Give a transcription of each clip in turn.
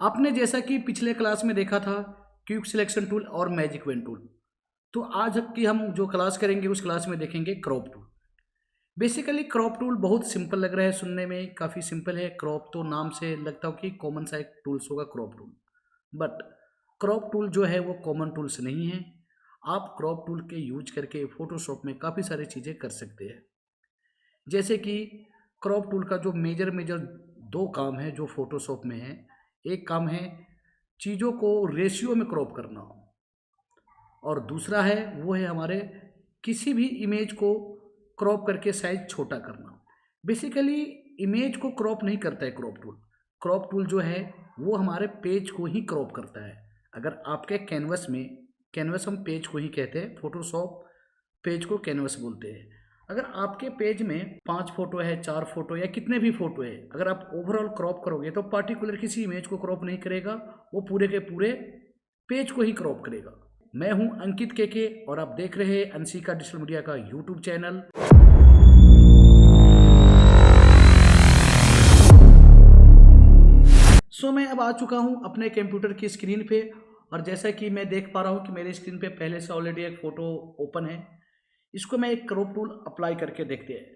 आपने जैसा कि पिछले क्लास में देखा था क्विक सिलेक्शन टूल और मैजिक पेन टूल, तो आज की हम जो क्लास करेंगे उस क्लास में देखेंगे crop tool. Basically crop tool बहुत सिंपल लग रहा है सुनने में, काफ़ी सिंपल है। क्रॉप तो नाम से लगता हो कि कॉमन सा एक टूल्स होगा crop tool, but crop tool जो है वो कॉमन टूल्स नहीं है। आप क्रॉप टूल के यूज करके फोटोशॉप में काफ़ी सारी चीज़ें कर सकते हैं। जैसे कि क्रॉप टूल का जो मेजर मेजर दो काम है जो फोटोशॉप में है। एक काम है चीज़ों को रेशियो में क्रॉप करना, और दूसरा है वो है हमारे किसी भी इमेज को क्रॉप करके साइज छोटा करना। बेसिकली इमेज को क्रॉप नहीं करता है क्रॉप टूल। क्रॉप टूल जो है वो हमारे पेज को ही क्रॉप करता है। अगर आपके कैनवस में, कैनवस हम पेज को ही कहते हैं, फोटोशॉप पेज को कैनवस बोलते हैं। अगर आपके पेज में 5 फोटो है, 4 फोटो या कितने भी फोटो है, अगर आप ओवरऑल क्रॉप करोगे तो पार्टिकुलर किसी इमेज को क्रॉप नहीं करेगा, वो पूरे के पूरे पेज को ही क्रॉप करेगा। मैं हूं अंकित केके और आप देख रहे हैं अंशिका डिजिटल मीडिया का यूट्यूब चैनल। मैं अब आ चुका हूं अपने कंप्यूटर की स्क्रीन पे, और जैसा कि मैं देख पा रहा हूं कि मेरे स्क्रीन पे पहले से ऑलरेडी एक फ़ोटो ओपन है। इसको मैं एक क्रॉप टूल अप्लाई करके देखते हैं।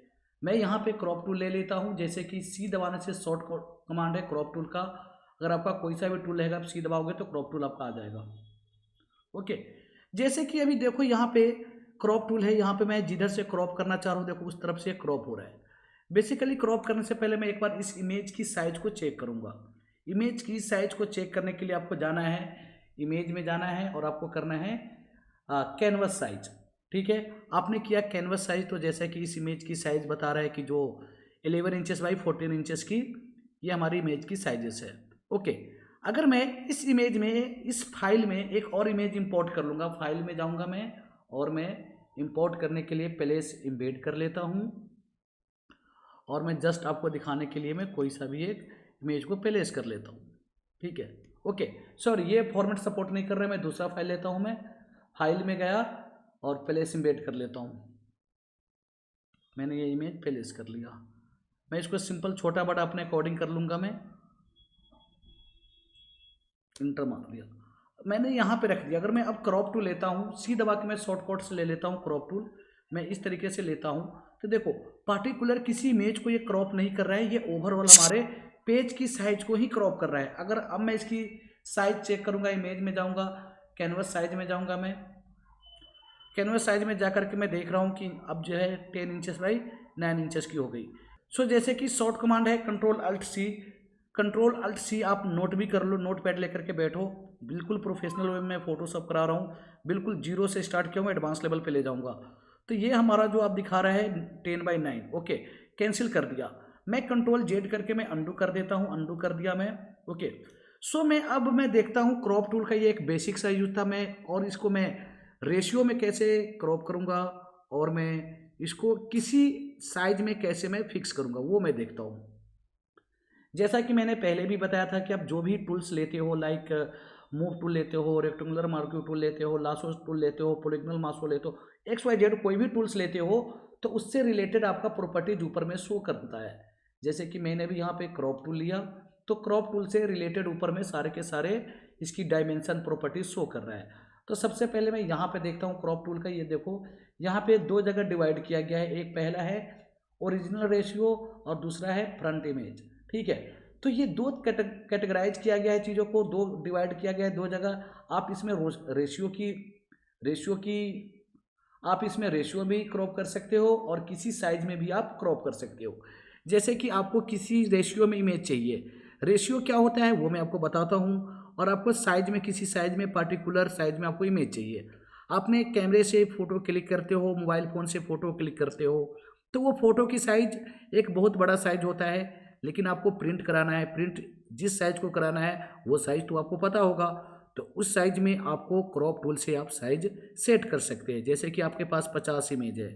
मैं यहाँ पे क्रॉप टूल ले लेता हूँ, जैसे कि सी दबाने से शॉर्ट कमांड है क्रॉप टूल का। अगर आपका कोई सा भी टूल रहेगा आप सी दबाओगे तो क्रॉप टूल आपका आ जाएगा। ओके, जैसे कि अभी देखो यहाँ पे क्रॉप टूल है, यहाँ पे मैं जिधर से क्रॉप करना चाह रहा हूँ देखो उस तरफ से क्रॉप हो रहा है। बेसिकली क्रॉप करने से पहले मैं एक बार इस इमेज की साइज को चेक करूँगा। इमेज की साइज को चेक करने के लिए आपको जाना है, इमेज में जाना है और आपको करना है कैनवस साइज। ठीक है, आपने किया कैनवस साइज, तो जैसा कि इस इमेज की साइज बता रहा है कि जो 11 इंचेस बाई 14 इंचेस की ये हमारी इमेज की साइजेस है। ओके, अगर मैं इस इमेज में, इस फाइल में एक और इमेज इंपोर्ट कर लूँगा, फाइल में जाऊँगा मैं और मैं इंपोर्ट करने के लिए प्लेस एम्बेड कर लेता हूँ, और मैं जस्ट आपको दिखाने के लिए मैं कोई सा भी एक इमेज को प्लेस कर लेता हूँ। ठीक है, ओके, सॉरी ये फॉर्मेट सपोर्ट नहीं कर रहा है, मैं दूसरा फाइल लेता हूँ। मैं फाइल में गया और प्लेस एम्बेड कर लेता हूँ। मैंने ये इमेज प्लेस कर लिया। मैं इसको सिंपल छोटा बड़ा अपने अकॉर्डिंग कर लूँगा। मैं इंटर मार दिया, मैंने यहाँ पे रख दिया। अगर मैं अब क्रॉप टूल लेता हूँ, सी दबा के मैं शॉर्टकट से ले लेता हूँ क्रॉप टूल, मैं इस तरीके से लेता हूँ, तो देखो पार्टिकुलर किसी इमेज को ये क्रॉप नहीं कर रहा है, ये ओवरऑल हमारे पेज की साइज को ही क्रॉप कर रहा है। अगर अब मैं इसकी साइज चेक करूँगा, इमेज में जाऊँगा, कैनवस साइज में जाऊँगा, मैं कैनवस साइज में जाकर के मैं देख रहा हूँ कि अब जो है 10 इंचेस बाई 9 इंचेस की हो गई। जैसे कि शॉर्ट कमांड है control alt C. Control alt C आप नोट भी कर लो, नोट पैड लेकर के बैठो। बिल्कुल प्रोफेशनल वे में फोटोशॉप करा रहा हूँ, बिल्कुल जीरो से स्टार्ट किया हूँ, एडवांस लेवल पे ले जाऊँगा। तो ये हमारा जो आप दिखा रहा है 10/9। ओके, कैंसिल कर दिया। मैं कंट्रोल जेड करके मैं अंडू कर देता हूँ, अंडू कर दिया मैं। ओके, मैं देखता हूँ क्रॉप टूल का ये एक बेसिक सा यूज था, मैं और इसको मैं रेशियो में कैसे क्रॉप करूँगा और मैं इसको किसी साइज में कैसे मैं फिक्स करूँगा वो मैं देखता हूँ। जैसा कि मैंने पहले भी बताया था कि आप जो भी टूल्स लेते हो, लाइक मूव टूल लेते हो, रेक्टेंगुलर मार्क्यू टूल लेते हो, लासो टूल लेते हो, पॉलीगोनल मास्को लेते हो, XYZ कोई भी टूल्स लेते हो, तो उससे रिलेटेड आपका प्रॉपर्टीज ऊपर में शो करता है। जैसे कि मैंने भी यहाँ पे क्रॉप टूल लिया, तो क्रॉप टूल से रिलेटेड ऊपर में सारे के सारे इसकी डायमेंशन प्रॉपर्टीज शो कर रहा है। तो सबसे पहले मैं यहाँ पे देखता हूँ क्रॉप टूल का, ये देखो यहाँ पे दो जगह डिवाइड किया गया है। एक पहला है ओरिजिनल रेशियो और दूसरा है फ्रंट इमेज। ठीक है, तो ये दो कैटेगराइज किया गया है चीज़ों को, दो डिवाइड किया गया है दो जगह। आप इसमें रेशियो की आप इसमें रेशियो भी क्रॉप कर सकते हो और किसी साइज में भी आप क्रॉप कर सकते हो। जैसे कि आपको किसी रेशियो में इमेज चाहिए, रेशियो क्या होता है वो मैं आपको बताता हूँ, और आपको साइज में, किसी साइज में, पार्टिकुलर साइज में आपको इमेज चाहिए। आपने कैमरे से फ़ोटो क्लिक करते हो, मोबाइल फ़ोन से फ़ोटो क्लिक करते हो, तो वो फ़ोटो की साइज एक बहुत बड़ा साइज होता है, लेकिन आपको प्रिंट कराना है, प्रिंट जिस साइज को कराना है वो साइज तो आपको पता होगा, तो उस साइज में आपको क्रॉप टूल से आप साइज सेट कर सकते हैं। जैसे कि आपके पास 50 इमेज है,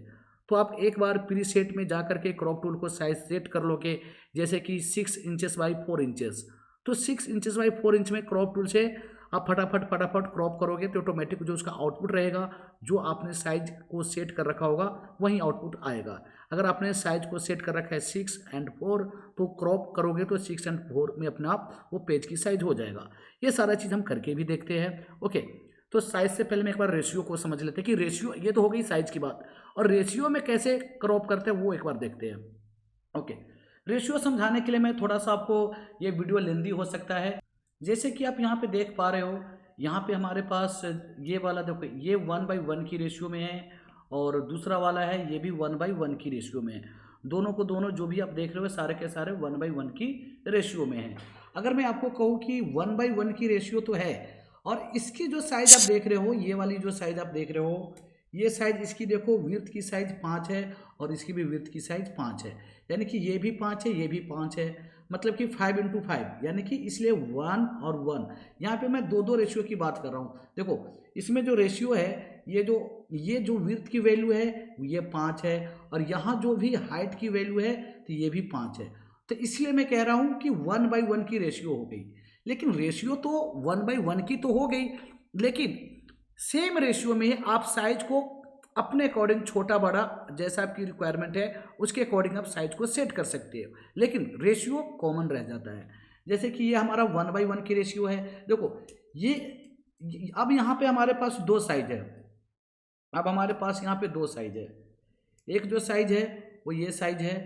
तो आप एक बार प्री सेट में जा करके क्रॉप टूल को साइज सेट कर लोगे, जैसे कि 6 इंचेस बाई 4 इंचेस। तो 6 इंचेस बाई 4 इंच में क्रॉप टूल से आप फटाफट फटाफट क्रॉप करोगे तो ऑटोमेटिक जो उसका आउटपुट रहेगा, जो आपने साइज को सेट कर रखा होगा वही आउटपुट आएगा। अगर आपने साइज को सेट कर रखा है 6 and 4 तो क्रॉप करोगे तो 6 and 4 में अपने आप वो पेज की साइज हो जाएगा। ये सारा चीज़ हम करके भी देखते हैं। ओके, तो साइज से पहले मैं एक बार रेशियो को समझ लेते हैं कि रेशियो, ये तो हो गई साइज की बात, और रेशियो में कैसे क्रॉप करते हैं वो एक बार देखते हैं। ओके, रेशियो समझाने के लिए मैं थोड़ा सा आपको, ये वीडियो लेंदी हो सकता है। जैसे कि आप यहाँ पे देख पा रहे हो, यहाँ पे हमारे पास ये वाला देखो, ये 1/1 की रेशियो में है और दूसरा वाला है ये भी 1/1 की रेशियो में है। दोनों को दोनों जो भी आप देख रहे हो सारे के सारे 1/1 की रेशियो में है। अगर मैं आपको कहूँ कि 1/1 की रेशियो तो है, और इसकी जो साइज आप देख रहे हो, ये वाली जो साइज आप देख रहे हो, ये साइज इसकी देखो, विड्थ की साइज 5 है और इसकी भी विड्थ की साइज 5 है, यानी कि ये भी 5 है, ये भी 5 है, मतलब कि 5 × 5, यानी कि इसलिए 1 और 1। यहाँ पे मैं दो रेशियो की बात कर रहा हूँ। देखो इसमें जो रेशियो है, ये जो विड्थ की वैल्यू है ये 5 है, और यहाँ जो भी हाइट की वैल्यू है तो ये भी 5 है। तो इसलिए मैं कह रहा हूँ कि 1/1 की रेशियो हो गई। लेकिन रेशियो तो 1/1 की तो हो गई, लेकिन सेम रेशियो में आप साइज को अपने अकॉर्डिंग छोटा बड़ा जैसा आपकी रिक्वायरमेंट है उसके अकॉर्डिंग आप साइज को सेट कर सकते हो, लेकिन रेशियो कॉमन रह जाता है। जैसे कि ये हमारा 1/1 की रेशियो है। देखो ये अब यहाँ पे हमारे पास दो साइज है, अब हमारे पास यहाँ पे दो साइज है। एक जो साइज है वो ये साइज है।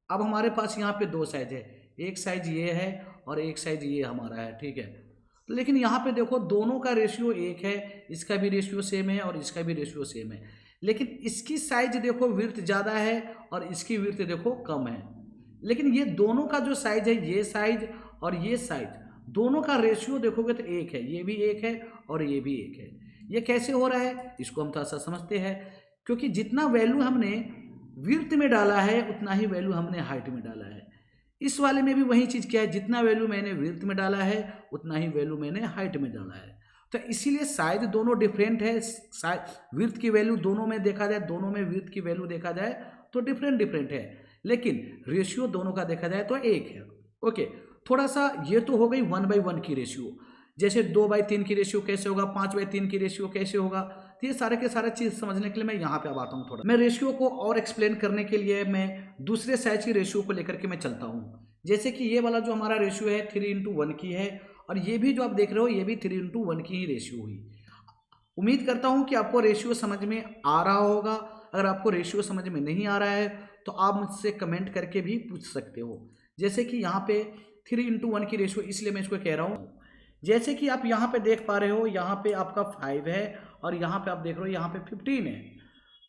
अब हमारे पास यहाँ पे दो साइज है, एक साइज ये है और एक साइज ये हमारा है, ठीक है। लेकिन यहाँ पे देखो दोनों का रेशियो एक है, इसका भी रेशियो सेम है और इसका भी रेशियो सेम है, लेकिन इसकी साइज देखो विड्थ ज़्यादा है और इसकी विड्थ देखो कम है। लेकिन ये दोनों का जो साइज है, ये साइज और ये साइज, दोनों का रेशियो देखोगे तो एक है, ये भी एक है और ये भी एक है। ये कैसे हो रहा है इसको हम थोड़ा सा समझते हैं, क्योंकि जितना वैल्यू हमने विड्थ में डाला है उतना ही वैल्यू हमने हाइट में डाला है। इस वाले में भी वही चीज़ क्या है, जितना वैल्यू मैंने विड्थ में डाला है उतना ही वैल्यू मैंने हाइट में डाला है। तो इसीलिए साइज दोनों डिफरेंट है। विड्थ की वैल्यू दोनों में देखा जाए, दोनों में विड्थ की वैल्यू देखा जाए तो डिफरेंट है, लेकिन रेशियो दोनों का देखा जाए तो एक है। ओके, थोड़ा सा ये तो हो गई 1/1 की रेशियो। जैसे 2/3 की रेशियो कैसे होगा, 5/3 की रेशियो कैसे होगा, तो ये सारे के सारे चीज़ समझने के लिए मैं यहाँ पे अब आता हूँ। थोड़ा मैं रेशियो को और एक्सप्लेन करने के लिए मैं दूसरे साइज की रेशियो को लेकर के मैं चलता हूँ। जैसे कि ये वाला जो हमारा रेशियो है 3:1 की है, और ये भी जो आप देख रहे हो ये भी 3:1 की ही रेशियो हुई। उम्मीद करता हूँ कि आपको रेशियो समझ में आ रहा होगा। अगर आपको रेशियो समझ में नहीं आ रहा है तो आप मुझसे कमेंट करके भी पूछ सकते हो। जैसे कि यहाँ पे 3:1 की रेशियो, इसलिए मैं इसको कह रहा हूँ। जैसे कि आप यहाँ पे देख पा रहे हो, यहाँ पे आपका 5 है और यहाँ पे आप देख रहे हो यहाँ पे 15 है।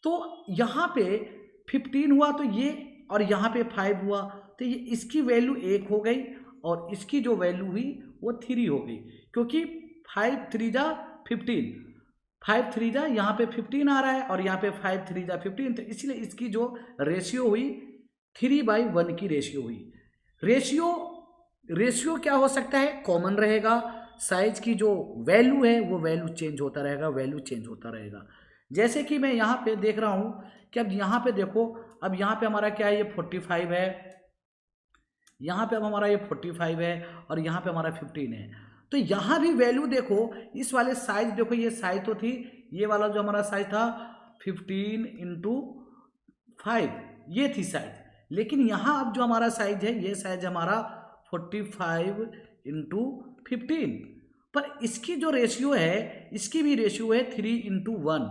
तो यहाँ पे 15 हुआ तो ये, और यहाँ पे 5 हुआ तो ये, इसकी वैल्यू 1 हो गई और इसकी जो वैल्यू हुई वो 3 हो गई, क्योंकि 5 3 जा 15, 5 3 जा यहाँ पे 15 आ रहा है और यहाँ पे 5 3 जा 15, तो इसलिए इसकी जो रेशियो हुई 3/1 की रेशियो हुई। रेशियो क्या हो सकता है, कॉमन रहेगा। साइज की जो वैल्यू है वो वैल्यू चेंज होता रहेगा, जैसे कि मैं यहाँ पे देख रहा हूँ कि अब यहाँ पे देखो, अब यहाँ पे हमारा क्या है, ये 45 है, यहाँ पे अब हमारा ये 45 है और यहाँ पे हमारा 15 है। तो यहाँ भी वैल्यू देखो, इस वाले साइज देखो, ये साइज तो थी, ये वाला जो हमारा साइज था 15 × 5 ये थी साइज, लेकिन यहाँ अब जो हमारा साइज है ये साइज हमारा 45 × 15, पर इसकी जो रेशियो है, इसकी भी रेशियो है 3:1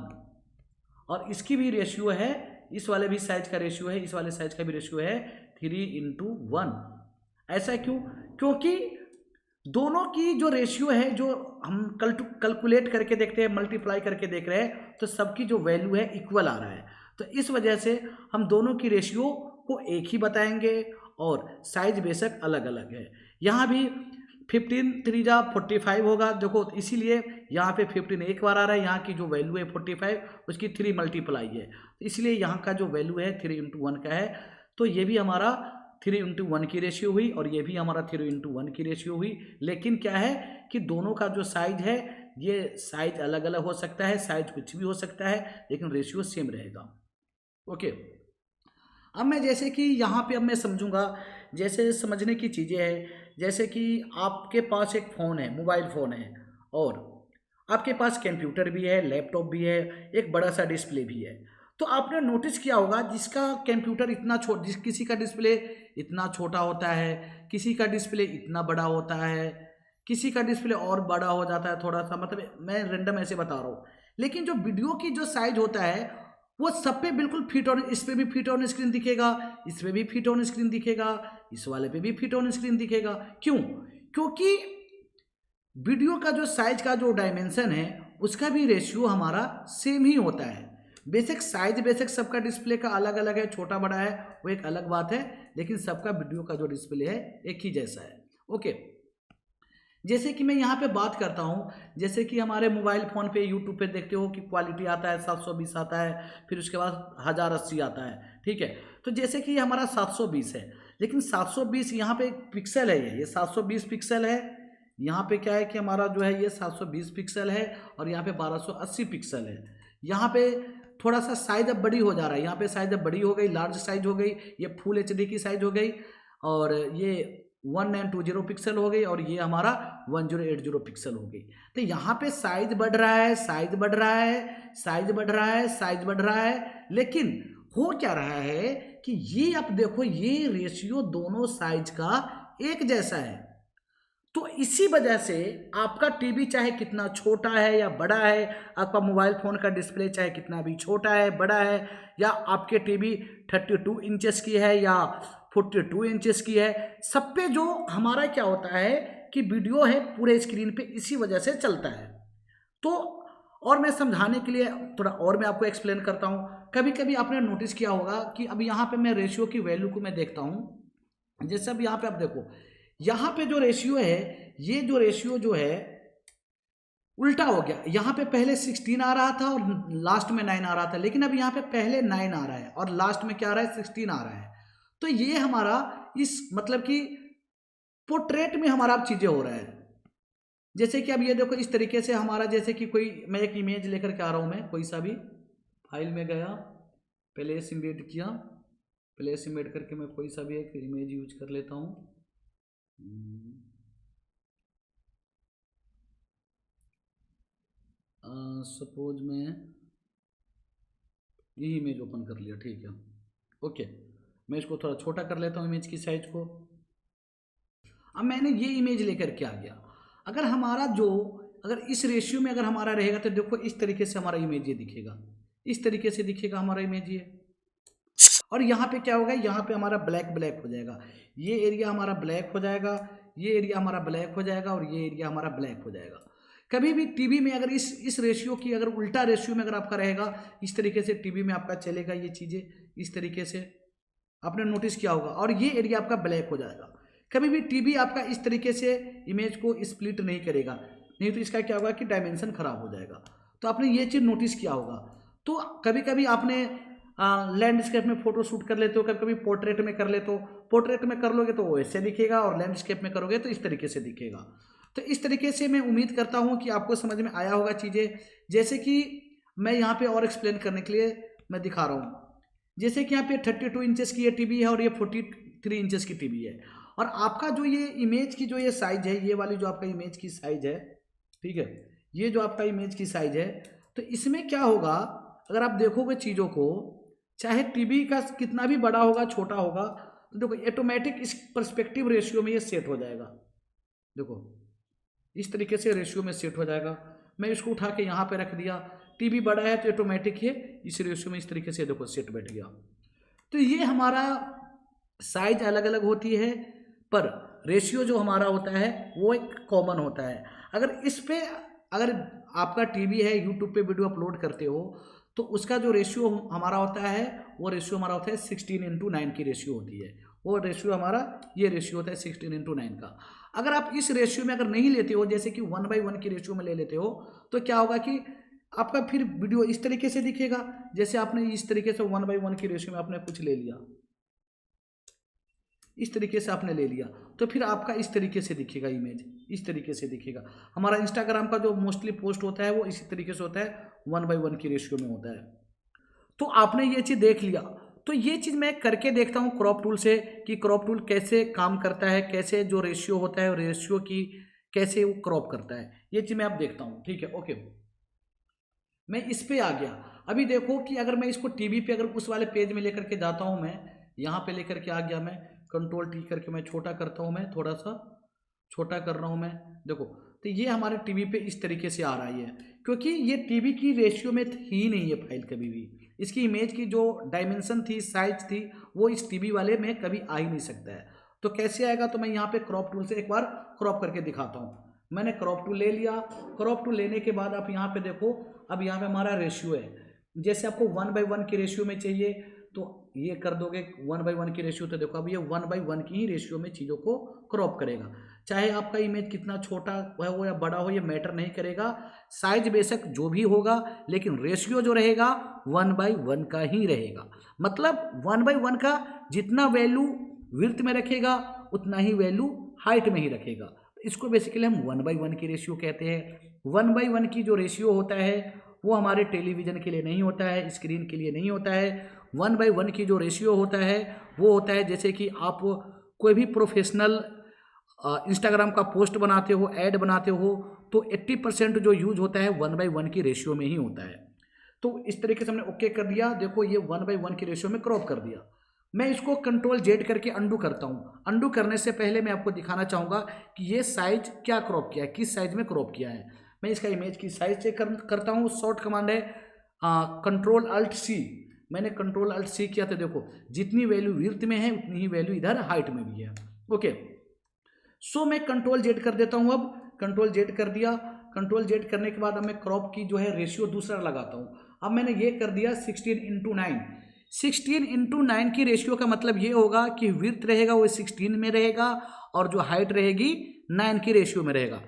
और इसकी भी रेशियो है, इस वाले भी साइज का रेशियो है, इस वाले साइज का भी रेशियो है 3:1। ऐसा क्यों? क्योंकि दोनों की जो रेशियो है, जो हम कैलकुलेट करके देखते हैं, मल्टीप्लाई करके देख रहे हैं, तो सबकी जो वैल्यू है इक्वल आ रहा है। तो इस वजह से हम दोनों की रेशियो को एक ही बताएंगे और साइज बेशक अलग अलग है। यहाँ भी 15 3 जा 45 होगा, देखो इसीलिए यहाँ पे 15 एक बार आ रहा है, यहाँ की जो वैल्यू है 45 उसकी 3 मल्टीप्लाई है, इसलिए यहाँ का जो वैल्यू है 3:1 का है। तो ये भी हमारा 3:1 की रेशियो हुई और ये भी हमारा 3:1 की रेशियो हुई। लेकिन क्या है कि दोनों का जो साइज है, ये साइज अलग अलग हो सकता है, साइज कुछ भी हो सकता है, लेकिन रेशियो सेम रहेगा। ओके, अब मैं जैसे कि यहाँ पे अब मैं समझूंगा, जैसे समझने की चीज़ें हैं जैसे कि आपके पास एक फ़ोन है, मोबाइल फ़ोन है, और आपके पास कंप्यूटर भी है, लैपटॉप भी है, एक बड़ा सा डिस्प्ले भी है। तो आपने नोटिस किया होगा जिसका कंप्यूटर इतना किसी का डिस्प्ले इतना छोटा होता है, किसी का डिस्प्ले इतना बड़ा होता है, किसी का डिस्प्ले और बड़ा हो जाता है थोड़ा सा, मतलब मैं रैंडम ऐसे बता रहा हूँ। लेकिन जो वीडियो की जो साइज होता है वो सब पे बिल्कुल फिट ऑन, इस पे भी फिट ऑन स्क्रीन दिखेगा, इस पे भी फिट ऑन स्क्रीन दिखेगा, इस वाले पे भी फिट ऑन स्क्रीन दिखेगा। क्यों? क्योंकि वीडियो का जो साइज का जो डायमेंशन है उसका भी रेशियो हमारा सेम ही होता है। बेसिक साइज बेसिक सबका डिस्प्ले का अलग अलग है, छोटा बड़ा है वो एक अलग बात है, लेकिन सबका वीडियो का जो डिस्प्ले है एक ही जैसा है। ओके, जैसे कि मैं यहाँ पे बात करता हूँ, जैसे कि हमारे मोबाइल फ़ोन पे यूट्यूब पे देखते हो कि क्वालिटी आता है 720 आता है, फिर उसके बाद 1080 आता है, ठीक है। तो जैसे कि हमारा 720 है, लेकिन 720 यहाँ पे पिक्सल है, ये 720 पिक्सल है। यहाँ पे क्या है कि हमारा जो है ये 720 पिक्सल है और यहाँ पे 1280 पिक्सल है। यहाँ पे थोड़ा सा साइज अब बड़ी हो जा रहा है, यहाँ पे साइज अब बड़ी हो गई, लार्ज साइज हो गई, ये फुल एचडी की साइज हो गई, और ये 1920 पिक्सल हो गई, और ये हमारा 1080 पिक्सल हो गई। तो यहाँ पे साइज बढ़ रहा है, साइज बढ़ रहा है, साइज बढ़ रहा है, साइज बढ़ रहा है, लेकिन हो क्या रहा है कि ये आप देखो ये रेशियो दोनों साइज का एक जैसा है। तो इसी वजह से आपका टीवी चाहे कितना छोटा है या बड़ा है, आपका मोबाइल फ़ोन का डिस्प्ले चाहे कितना भी छोटा है बड़ा है, या आपके टीवी 32 इंचेस की है या 42 इंचेस की है, सब पे जो हमारा क्या होता है कि वीडियो है पूरे स्क्रीन पे इसी वजह से चलता है। तो और मैं समझाने के लिए थोड़ा और मैं आपको एक्सप्लेन करता हूँ। कभी कभी आपने नोटिस किया होगा कि अब यहाँ पे मैं रेशियो की वैल्यू को मैं देखता हूँ। जैसे अब यहाँ पे आप देखो, यहाँ पे जो रेशियो है, ये जो रेशियो जो है उल्टा हो गया। यहाँ पे पहले 16 आ रहा था और लास्ट में 9 आ रहा था, लेकिन अब यहाँ पे पहले 9 आ रहा है और लास्ट में क्या आ रहा है, 16 आ रहा है। तो ये हमारा इस मतलब कि पोर्ट्रेट में हमारा अब चीज़ें हो रहा है। जैसे कि अब ये देखो इस तरीके से हमारा, जैसे कि कोई मैं एक इमेज लेकर के आ रहा हूँ, मैं कोई सा भी फाइल में गया, प्लेस इम्बेड किया, प्लेस इम्बेड करके मैं कोई सा भी एक इमेज यूज कर लेता हूँ। सपोज मैं ये इमेज ओपन कर लिया, ठीक है। ओके, मैं इसको थोड़ा छोटा कर लेता हूँ इमेज की साइज को। अब मैंने ये इमेज लेकर के आ गया। अगर हमारा जो अगर इस रेशियो में अगर हमारा रहेगा तो देखो इस तरीके से हमारा इमेज ये दिखेगा, इस तरीके से दिखेगा हमारा इमेज ये। और यहाँ पे क्या होगा, यहाँ पे हमारा ब्लैक ब्लैक हो जाएगा, ये एरिया हमारा ब्लैक हो जाएगा, ये एरिया हमारा ब्लैक हो जाएगा, और ये एरिया हमारा ब्लैक हो जाएगा। कभी भी टीवी में अगर इस रेशियो की अगर उल्टा रेशियो में अगर आपका रहेगा, इस तरीके से टीवी में आपका चलेगा ये चीज़ें इस तरीके से, आपने नोटिस किया होगा, और ये एरिया आपका ब्लैक हो जाएगा। कभी भी टीवी आपका इस तरीके से इमेज को स्प्लिट नहीं करेगा, नहीं तो इसका क्या होगा कि डायमेंशन खराब हो जाएगा। तो आपने ये चीज़ नोटिस किया होगा। तो कभी कभी आपने लैंडस्केप में फोटो शूट कर लेते हो, कभी कभी पोर्ट्रेट में कर लेते हो, पोर्ट्रेट में कर लोगे तो वो ऐसे दिखेगा, और लैंडस्केप में करोगे तो इस तरीके से दिखेगा। तो इस तरीके से मैं उम्मीद करता हूँ कि आपको समझ में आया होगा चीज़ें। जैसे कि मैं यहाँ पे और एक्सप्लेन करने के लिए मैं दिखा रहा हूँ, जैसे कि यहाँ पे 32 इंचेस की ये टीवी है और ये 43 इंचेस की टीवी है, और आपका जो ये इमेज की जो ये साइज है, ये वाली जो आपका इमेज की साइज है, ठीक है, ये जो आपका इमेज की साइज है, तो इसमें क्या होगा, अगर आप देखोगे चीज़ों को, चाहे टीवी का कितना भी बड़ा होगा छोटा होगा, तो देखो ऑटोमेटिक इस पर्सपेक्टिव रेशियो में ये सेट हो जाएगा। देखो इस तरीके से रेशियो में सेट हो जाएगा। मैं इसको उठा के यहाँ पे रख दिया, टीवी बड़ा है तो ऑटोमेटिक ये इस रेशियो में इस तरीके से देखो सेट बैठ गया। तो ये हमारा साइज अलग अलग होती है, पर रेशियो जो हमारा होता है वो एक कॉमन होता है। अगर आपका टीवी है, यूट्यूब पे वीडियो अपलोड करते हो, तो उसका जो रेशियो हमारा होता है वो रेशियो हमारा होता है 16:9 की रेशियो होती है। वो रेशियो हमारा ये रेशियो होता है 16:9 का। अगर आप इस रेशियो में अगर नहीं लेते हो, जैसे कि 1:1 की रेशियो में ले लेते हो, तो क्या होगा कि आपका फिर वीडियो इस तरीके से दिखेगा। जैसे आपने इस तरीके से 1:1 की रेशियो में आपने कुछ ले लिया, इस तरीके से आपने ले लिया, तो फिर आपका इस तरीके से दिखेगा इमेज, इस तरीके से दिखेगा। हमारा इंस्टाग्राम का जो मोस्टली पोस्ट होता है वो इसी तरीके से होता है, 1:1 की रेशियो में होता है। तो आपने ये चीज़ देख लिया, तो ये चीज़ मैं करके देखता हूँ क्रॉप टूल से कि क्रॉप टूल कैसे काम करता है, कैसे जो रेशियो होता है रेशियो की कैसे वो क्रॉप करता है, ये चीज़ मैं अब देखता हूँ। ठीक है, ओके, मैं इस पे आ गया। अभी देखो कि अगर मैं इसको टीवी पे अगर उस वाले पेज में लेकर के जाता हूँ, मैं यहाँ पे लेकर के आ गया, मैं कंट्रोल टी करके मैं छोटा करता हूँ, मैं थोड़ा सा छोटा कर रहा हूँ मैं, देखो तो ये हमारे टीवी पे इस तरीके से आ रहा है, क्योंकि ये टीवी की रेशियो में थी नहीं ये फाइल कभी भी, इसकी इमेज की जो डायमेंशन थी, साइज थी, वो इस टीवी वाले में कभी आ ही नहीं सकता है। तो कैसे आएगा, तो मैं यहाँ पे क्रॉप टूल से एक बार क्रॉप करके दिखाता हूँ। मैंने क्रॉप टूल ले लिया। क्रॉप टूल लेने के बाद आप यहाँ पे देखो, अब यहाँ पे हमारा रेशियो है, जैसे आपको 1/1 की रेशियो में चाहिए तो ये कर दोगे 1/1 की रेशियो, तो देखो अब ये 1/1 की ही रेशियो में चीज़ों को क्रॉप करेगा। चाहे आपका इमेज कितना छोटा हो या बड़ा हो, ये मैटर नहीं करेगा, साइज बेशक जो भी होगा, लेकिन रेशियो जो रहेगा 1/1 का ही रहेगा। मतलब 1/1 का जितना वैल्यू विड्थ में रखेगा उतना ही वैल्यू हाइट में ही रखेगा। इसको बेसिकली हम 1/1 की रेशियो कहते हैं। 1/1 की जो रेशियो होता है वो हमारे टेलीविज़न के लिए नहीं होता है, स्क्रीन के लिए नहीं होता है। 1/1 की जो रेशियो होता है वो होता है, जैसे कि आप कोई भी प्रोफेशनल इंस्टाग्राम का पोस्ट बनाते हो, ऐड बनाते हो, तो 80% जो यूज होता है 1/1 की रेशियो में ही होता है। तो इस तरीके से हमने ओके कर दिया। देखो ये 1/1 की रेशियो में क्रॉप कर दिया। मैं इसको कंट्रोल जेड करके अंडू करता हूँ। अंडू करने से पहले मैं आपको दिखाना चाहूँगा कि ये साइज क्या क्रॉप किया है, किस साइज में क्रॉप किया है। मैं इसका इमेज की साइज चेक करता हूँ। शॉर्ट कमांड है कंट्रोल अल्ट सी। मैंने कंट्रोल अल्ट सी किया तो देखो जितनी वैल्यू विड्थ में है उतनी ही वैल्यू इधर हाइट में भी है। ओके, सो मैं कंट्रोल जेड कर देता हूँ। अब कंट्रोल जेड कर दिया। कंट्रोल जेड करने के बाद अब मैं क्रॉप की जो है रेशियो दूसरा लगाता हूँ। अब मैंने ये कर दिया 16:9। 16:9 की रेशियो का मतलब ये होगा कि विड्थ रहेगा वो 16 में रहेगा और जो हाइट रहेगी 9 की रेशियो में रहेगा।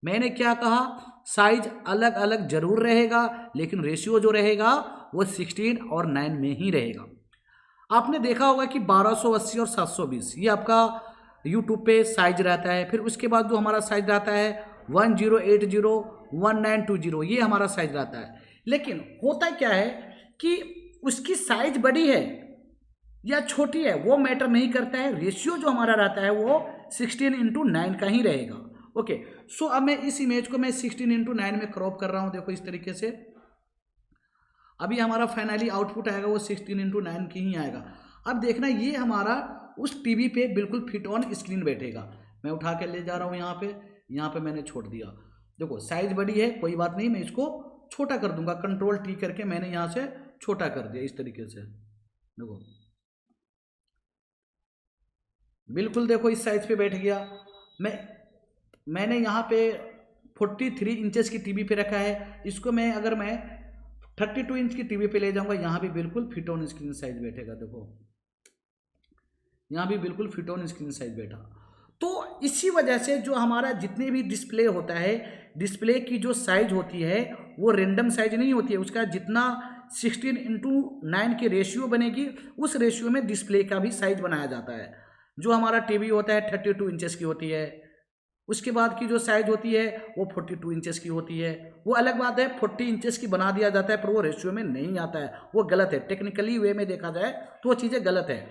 मैंने क्या कहा, साइज अलग अलग जरूर रहेगा लेकिन रेशियो जो रहेगा वो 16 और 9 में ही रहेगा। आपने देखा होगा कि 1280 और 720 ये आपका यूट्यूब पे साइज रहता है। फिर उसके बाद जो हमारा साइज रहता है 1080 1920 ये हमारा साइज रहता है। लेकिन होता क्या है कि उसकी साइज बड़ी है या छोटी है वो मैटर नहीं करता है, रेशियो जो हमारा रहता है वो 16:9 का ही रहेगा। ओके, सो अब मैं इस इमेज को मैं 16:9 में क्रॉप कर रहा हूँ। देखो इस तरीके से अभी हमारा फाइनली आउटपुट आएगा वो 16:9 की ही आएगा। अब देखना ये हमारा उस टीवी पे बिल्कुल फिट ऑन स्क्रीन बैठेगा। मैं उठा के ले जा रहा हूँ यहाँ पे मैंने छोड़ दिया। देखो साइज बड़ी है, कोई बात नहीं, मैं इसको छोटा कर दूंगा। कंट्रोल टी करके मैंने यहाँ से छोटा कर दिया इस तरीके से। देखो बिल्कुल, देखो इस साइज पे बैठ गया। मैंने यहाँ पे 43 इंचेस की टीवी पे रखा है। इसको मैं अगर मैं 32 इंच की टीवी पे ले जाऊंगा, यहाँ भी बिल्कुल फिट ऑन स्क्रीन साइज बैठेगा। देखो यहाँ भी बिल्कुल फिट ऑन स्क्रीन साइज बैठा। तो इसी वजह से जो हमारा जितने भी डिस्प्ले होता है, डिस्प्ले की जो साइज होती है वो रेंडम साइज नहीं होती है। उसका जितना 16:9 की रेशियो बनेगी उस रेशियो में डिस्प्ले का भी साइज बनाया जाता है। जो हमारा टीवी होता है 32 इंचेस की होती है, उसके बाद की जो साइज होती है वो 42 इंचेस की होती है। वो अलग बात है, 40 इंचेस की बना दिया जाता है पर वो रेशियो में नहीं आता है, वो गलत है। टेक्निकली वे में देखा जाए तो वो चीज़ें गलत है।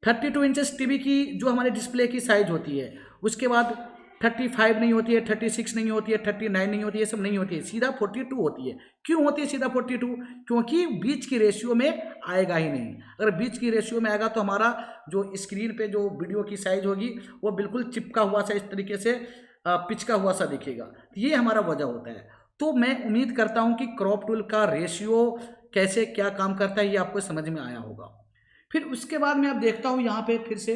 32 इंचेस टीवी की जो हमारे डिस्प्ले की साइज होती है, उसके बाद 35 नहीं होती है, 36 नहीं होती है, 39 नहीं होती है, ये सब नहीं होती है, सीधा 42 होती है। क्यों होती है सीधा 42? क्योंकि बीच की रेशियो में आएगा ही नहीं। अगर बीच की रेशियो में आएगा तो हमारा जो स्क्रीन पे जो वीडियो की साइज होगी वो बिल्कुल चिपका हुआ सा, इस तरीके से पिचका हुआ सा दिखेगा। ये हमारा वजह होता है। तो मैं उम्मीद करता हूँ कि क्रॉप टूल का रेशियो कैसे क्या काम करता है ये आपको समझ में आया होगा। फिर उसके बाद मैं अब देखता हूँ यहाँ पे फिर से,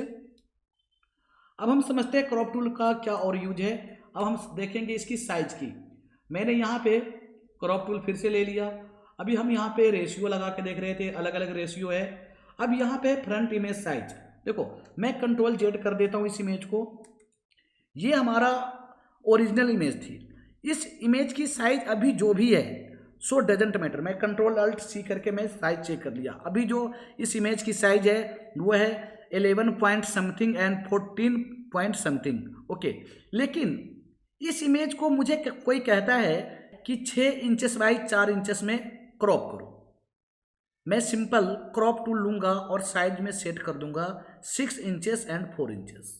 अब हम समझते हैं क्रॉप टूल का क्या और यूज है। अब हम देखेंगे इसकी साइज की। मैंने यहाँ पे क्रॉप टूल फिर से ले लिया। अभी हम यहाँ पे रेशियो लगा के देख रहे थे, अलग अलग रेशियो है। अब यहाँ पे फ्रंट इमेज साइज, देखो मैं कंट्रोल जेड कर देता हूँ इस इमेज को। ये हमारा ओरिजिनल इमेज थी। इस इमेज की साइज अभी जो भी है सो डजेंट मैटर, मैं कंट्रोल अल्ट सी करके मैं साइज चेक कर लिया। अभी जो इस इमेज की साइज है वो है 11 point something and 14 point something. Okay, लेकिन इस इमेज को मुझे कोई कहता है कि 6 इंचेस बाई 4 इंचेस में क्रॉप करो। मैं सिंपल क्रॉप टूल लूँगा और साइज में सेट कर दूंगा 6 इंचेस एंड 4 इंचेस।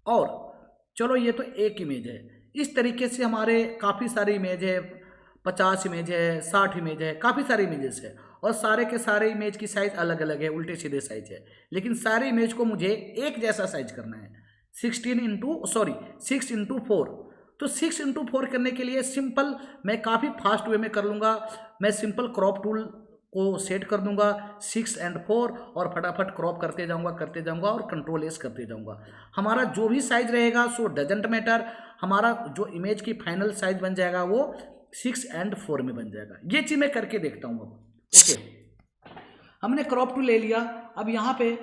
और चलो ये तो एक इमेज है, इस तरीके से हमारे काफ़ी सारी इमेज है, 50 इमेज है, 60 इमेज है, काफ़ी सारे इमेजेस है और सारे के सारे इमेज की साइज़ अलग अलग है, उल्टे सीधे साइज है, लेकिन सारे इमेज को मुझे एक जैसा साइज करना है 6 इंटू 4। तो 6 इंटू 4 करने के लिए सिंपल मैं काफ़ी फास्ट वे में कर लूँगा। मैं सिंपल क्रॉप टूल को सेट कर दूंगा 6 एंड 4 और फटाफट क्रॉप करते जाऊंगा और कंट्रोल एस करते जाऊंगा। हमारा जो भी साइज रहेगा सो डजेंट मैटर, हमारा जो इमेज की फाइनल साइज बन जाएगा वो 6 एंड 4 में बन जाएगा। ये चीज़ मैं करके देखता हूँ अब। ओके, हमने क्रॉप टूल ले लिया। अब यहाँ पे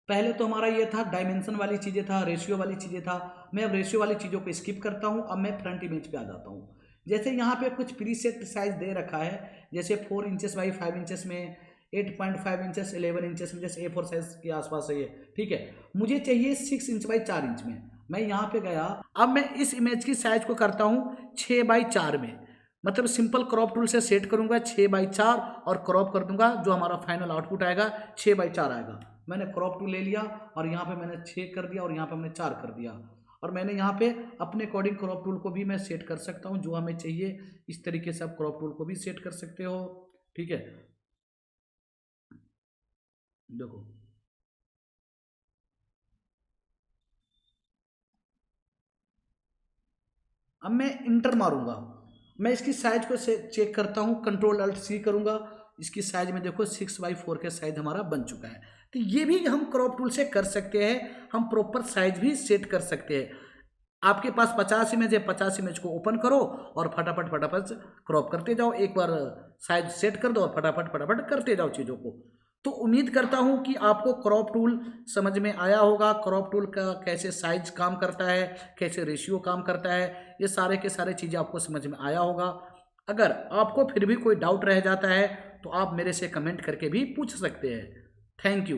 पहले तो हमारा ये था डायमेंशन वाली चीज़ें था, रेशियो वाली चीज़ें था। मैं अब रेशियो वाली चीज़ों को स्किप करता हूँ। अब मैं फ्रंट इमेज पे आ जाता हूँ। जैसे यहाँ पे कुछ प्रीसेट साइज दे रखा है, जैसे 4 इंचेस बाई 5 इंचेस में, 8.5 इंचेस 11 इंचेस में, जैसे A4 साइज के आसपास है ये, ठीक है। मुझे चाहिए 6 इंच बाई 4 इंच में। मैं यहाँ पे गया, अब मैं इस इमेज की साइज को करता हूँ 6 बाई 4 में, मतलब सिंपल क्रॉप टूल से सेट करूंगा 6 बाई 4 और क्रॉप कर दूंगा, जो हमारा फाइनल आउटपुट आएगा 6 बाई 4 आएगा। मैंने क्रॉप टूल ले लिया और यहाँ पे मैंने 6 कर दिया और यहाँ पे मैंने 4 कर दिया। और मैंने यहाँ पे अपने अकॉर्डिंग क्रॉप टूल को भी मैं सेट कर सकता हूँ, जो हमें चाहिए इस तरीके से आप क्रॉप टूल को भी सेट कर सकते हो, ठीक है। देखो अब मैं इंटर मारूंगा, मैं इसकी साइज को चेक करता हूँ, कंट्रोल अल्ट सी करूंगा, इसकी साइज में देखो 6 बाई 4 के साइज हमारा बन चुका है। तो ये भी हम क्रॉप टूल से कर सकते हैं, हम प्रॉपर साइज भी सेट कर सकते हैं। आपके पास 50 इमेज है, 50 इमेज को ओपन करो और फटाफट फटाफट क्रॉप करते जाओ, एक बार साइज सेट कर दो और फटाफट फटाफट करते जाओ चीज़ों को। तो उम्मीद करता हूं कि आपको क्रॉप टूल समझ में आया होगा, क्रॉप टूल का कैसे साइज काम करता है, कैसे रेशियो काम करता है, ये सारे के सारे चीज़ें आपको समझ में आया होगा। अगर आपको फिर भी कोई डाउट रह जाता है तो आप मेरे से कमेंट करके भी पूछ सकते हैं। Thank you.